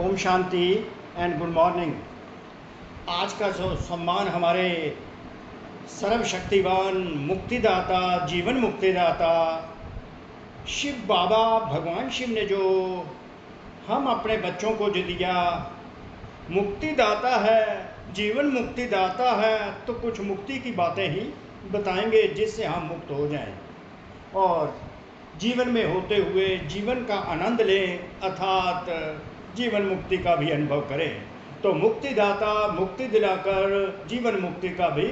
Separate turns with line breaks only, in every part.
ओम शांति and good morning. आज का जो सम्मान हमारे सर्वशक्तिवान मुक्तिदाता, जीवन मुक्तिदाता शिव बाबा भगवान शिव ने जो हम अपने बच्चों को जो दिया, मुक्तिदाता है, जीवन मुक्तिदाता है, तो कुछ मुक्ति की बातें ही बताएंगे जिससे हम मुक्त हो जाएं और जीवन में होते हुए जीवन का आनंद लें, अर्थात जीवन मुक्ति का भी अनुभव करें। तो मुक्तिदाता मुक्ति दिलाकर जीवन मुक्ति का भी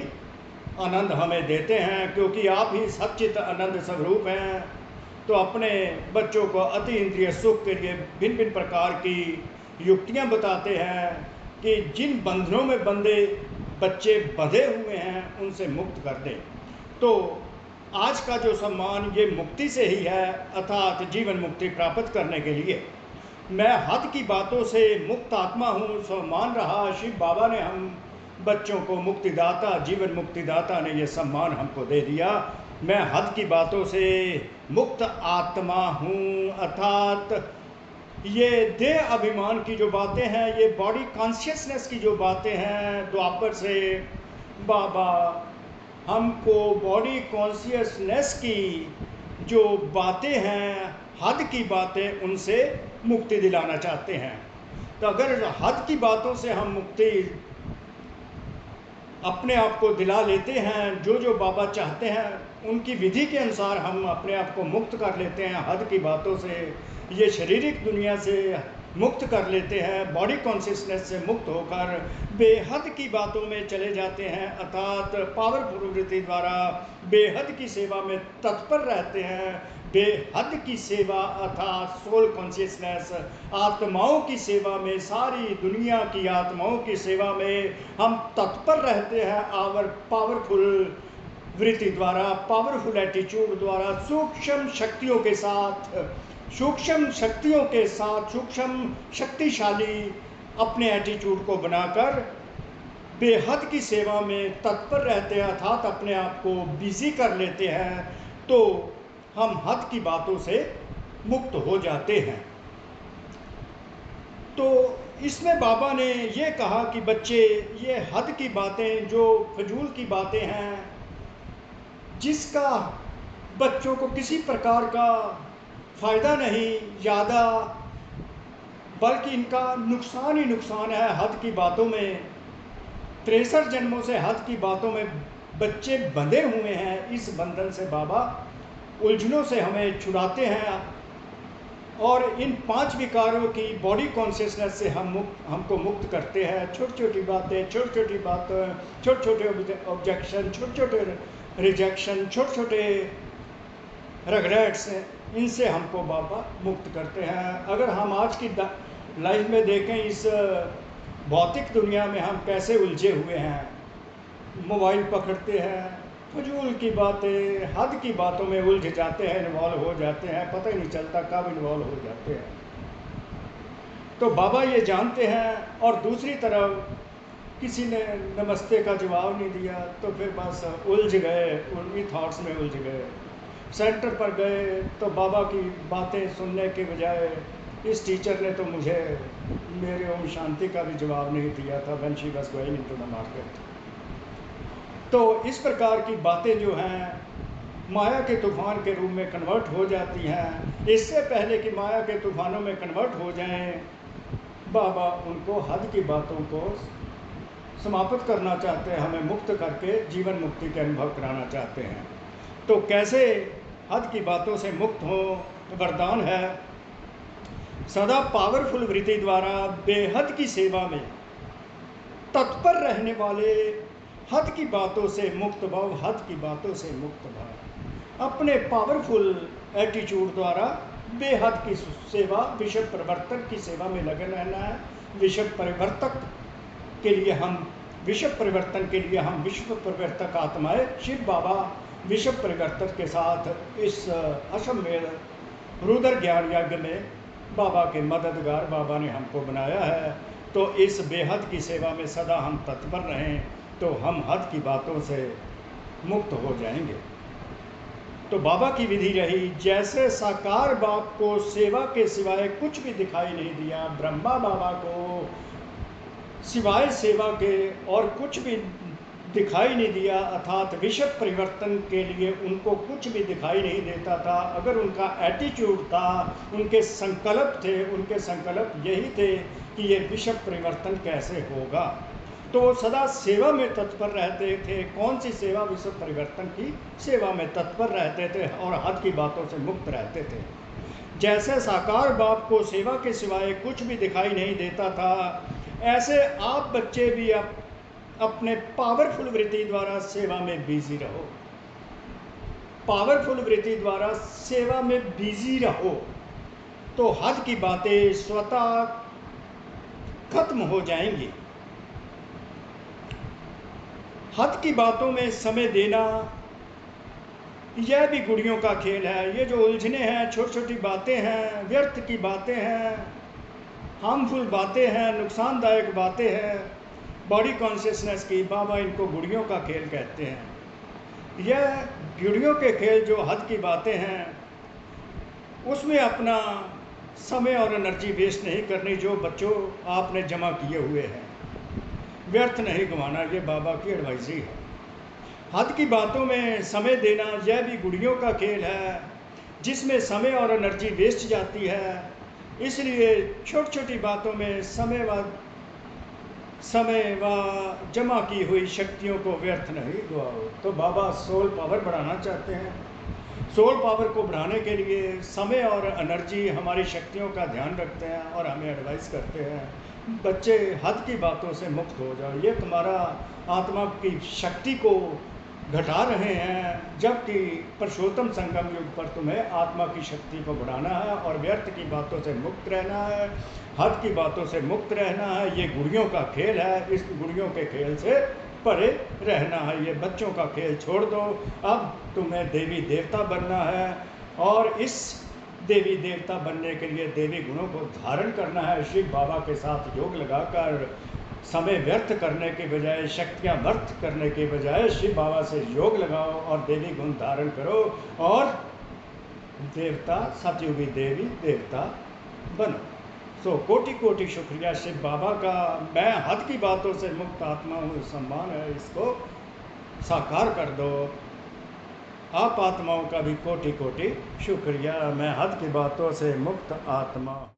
आनंद हमें देते हैं, क्योंकि आप ही सच्चित आनंद स्वरूप हैं। तो अपने बच्चों को अति इंद्रिय सुख के लिए भिन्न भिन्न प्रकार की युक्तियां बताते हैं कि जिन बंधनों में बच्चे बंधे हुए हैं उनसे मुक्त कर दें। तो आज का जो सम्मान ये मुक्ति से ही है, अर्थात जीवन मुक्ति प्राप्त करने के लिए। मैं हद की बातों से मुक्त आत्मा हूँ, सो मान रहा शिव बाबा ने हम बच्चों को मुक्तिदाता, जीवन मुक्तिदाता ने ये सम्मान हमको दे दिया। मैं हद की बातों से मुक्त आत्मा हूँ, अर्थात ये देह अभिमान की जो बातें हैं, ये बॉडी कॉन्शियसनेस की जो बातें हैं, द्वापर से बाबा हमको बॉडी कॉन्शियसनेस की जो बातें हैं, हद की बातें, उनसे मुक्ति दिलाना चाहते हैं। तो अगर हद की बातों से हम मुक्ति अपने आप को दिला लेते हैं, जो जो बाबा चाहते हैं उनकी विधि के अनुसार हम अपने आप को मुक्त कर लेते हैं, हद की बातों से ये शारीरिक दुनिया से मुक्त कर लेते हैं, बॉडी कॉन्शियसनेस से मुक्त होकर बेहद की बातों में चले जाते हैं, अर्थात पावरफुल वृत्ति द्वारा बेहद की सेवा में तत्पर रहते हैं। बेहद की सेवा अर्थात सोल कॉन्शियसनेस, आत्माओं की सेवा में, सारी दुनिया की आत्माओं की सेवा में हम तत्पर रहते हैं। आवर पावरफुल वृत्ति द्वारा, पावरफुल एटीट्यूड द्वारा, सूक्ष्म शक्तियों के साथ, सूक्ष्म शक्तिशाली अपने एटीट्यूड को बनाकर बेहद की सेवा में तत्पर रहते हैं, अर्थात अपने आप को बिजी कर लेते हैं। तो हम हद की बातों से मुक्त हो जाते हैं। तो इसमें बाबा ने ये कहा कि बच्चे, ये हद की बातें जो फजूल की बातें हैं, जिसका बच्चों को किसी प्रकार का फ़ायदा नहीं, ज़्यादा, बल्कि इनका नुकसान ही नुकसान है। हद की बातों में 63 जन्मों से हद की बातों में बच्चे बंधे हुए हैं। इस बंधन से बाबा उलझनों से हमें छुड़ाते हैं और इन 5 विकारों की बॉडी कॉन्शियसनेस से हमको मुक्त करते हैं। छोटी छोटी बातें, छोटे छोटे ऑब्जेक्शन, छोटे छोटे रिजेक्शन, छोटे छोटे रिग्रेट्स, इनसे हमको बाबा मुक्त करते हैं। अगर हम आज की लाइफ में देखें, इस भौतिक दुनिया में हम कैसे उलझे हुए हैं, मोबाइल पकड़ते हैं, फजूल की बातें, हद की बातों में उलझ जाते हैं, इन्वॉल्व हो जाते हैं, पता ही नहीं चलता कब इन्वॉल्व हो जाते हैं। तो बाबा ये जानते हैं। और दूसरी तरफ किसी ने नमस्ते का जवाब नहीं दिया तो फिर बस उलझ गए, उन्हीं थॉट्स में उलझ गए। सेंटर पर गए तो बाबा की बातें सुनने के बजाय इस टीचर ने तो मुझे मेरे ओम शांति का भी जवाब नहीं दिया था when she was going into the market. तो इस प्रकार की बातें जो हैं माया के तूफान के रूप में कन्वर्ट हो जाती हैं। इससे पहले कि माया के तूफानों में कन्वर्ट हो जाएं, बाबा उनको हद की बातों को समाप्त करना चाहते हैं, हमें मुक्त करके जीवन मुक्ति के अनुभव कराना चाहते हैं। तो कैसे हद की बातों से मुक्त हो? वरदान है, सदा पावरफुल वृत्ति द्वारा बेहद की सेवा में तत्पर रहने वाले हद की बातों से मुक्त भव, हद की बातों से मुक्त भव। अपने पावरफुल एटीट्यूड द्वारा बेहद की सेवा, विश्व परिवर्तन की सेवा में लगे रहना है। विश्व परिवर्तक के लिए हम, विश्व परिवर्तन के लिए हम विश्व परिवर्तक आत्माएं शिव बाबा विश्व परिवर्तक के साथ इस अश्वमेध रुद्र ज्ञान यज्ञ में बाबा के मददगार बाबा ने हमको बनाया है। तो इस बेहद की सेवा में सदा हम तत्पर रहें, तो हम हद की बातों से मुक्त हो जाएंगे। तो बाबा की विधि रही, जैसे साकार बाप को सेवा के सिवाय कुछ भी दिखाई नहीं दिया, ब्रह्मा बाबा को सिवाय सेवा के और कुछ भी दिखाई नहीं दिया, अर्थात विश्व परिवर्तन के लिए उनको कुछ भी दिखाई नहीं देता था। अगर उनका एटीट्यूड था, उनके संकल्प थे, उनके संकल्प यही थे कि ये विश्व परिवर्तन कैसे होगा, तो वो सदा सेवा में तत्पर रहते थे। कौन सी सेवा? विश्व परिवर्तन की सेवा में तत्पर रहते थे और हद की बातों से मुक्त रहते थे। जैसे साकार बाप को सेवा के सिवाय कुछ भी दिखाई नहीं देता था, ऐसे आप बच्चे भी अपने पावरफुल वृत्ति द्वारा सेवा में बिजी रहो। पावरफुल वृत्ति द्वारा सेवा में बिजी रहो तो हद की बातें स्वतः खत्म हो जाएंगी। हद की बातों में समय देना यह भी गुड़ियों का खेल है। ये जो उलझने हैं, छोटी छोटी बातें हैं, व्यर्थ की बातें हैं, हार्मफुल बातें हैं, नुकसानदायक बातें हैं, बॉडी कॉन्शियसनेस की, बाबा इनको गुड़ियों का खेल कहते हैं। यह गुड़ियों के खेल जो हद की बातें हैं, उसमें अपना समय और एनर्जी वेस्ट नहीं करनी। जो बच्चों आपने जमा किए हुए हैं, व्यर्थ नहीं गंवाना, ये बाबा की एडवाइस ही है। हद की बातों में समय देना यह भी गुड़ियों का खेल है, जिसमें समय और एनर्जी वेस्ट जाती है। इसलिए छोटी छोटी बातों में समय व जमा की हुई शक्तियों को व्यर्थ नहीं गवाओ। तो बाबा सोल पावर बढ़ाना चाहते हैं। सोल पावर को बढ़ाने के लिए समय और एनर्जी, हमारी शक्तियों का ध्यान रखते हैं और हमें एडवाइस करते हैं, बच्चे हद की बातों से मुक्त हो जाओ। ये तुम्हारा आत्मा की शक्ति को घटा रहे हैं, जबकि पुरुषोत्तम संगम युग पर तुम्हें आत्मा की शक्ति को बढ़ाना है और व्यर्थ की बातों से मुक्त रहना है, हद की बातों से मुक्त रहना है। ये गुड़ियों का खेल है, इस गुड़ियों के खेल से परे रहना है। ये बच्चों का खेल छोड़ दो, अब तुम्हें देवी देवता बनना है और इस देवी देवता बनने के लिए देवी गुणों को धारण करना है। शिव बाबा के साथ योग लगाकर समय व्यर्थ करने के बजाय, शक्तियाँ व्यर्थ करने के बजाय शिव बाबा से योग लगाओ और देवी गुण धारण करो और देवता, सतयुगी देवी देवता बनो। सो कोटि कोटि शुक्रिया शिव बाबा का। मैं हद की बातों से मुक्त आत्मा हूँ, सम्मान है, इसको साकार कर दो। आप आत्माओं का भी कोटि कोटि शुक्रिया। मैं हद की बातों से मुक्त आत्मा।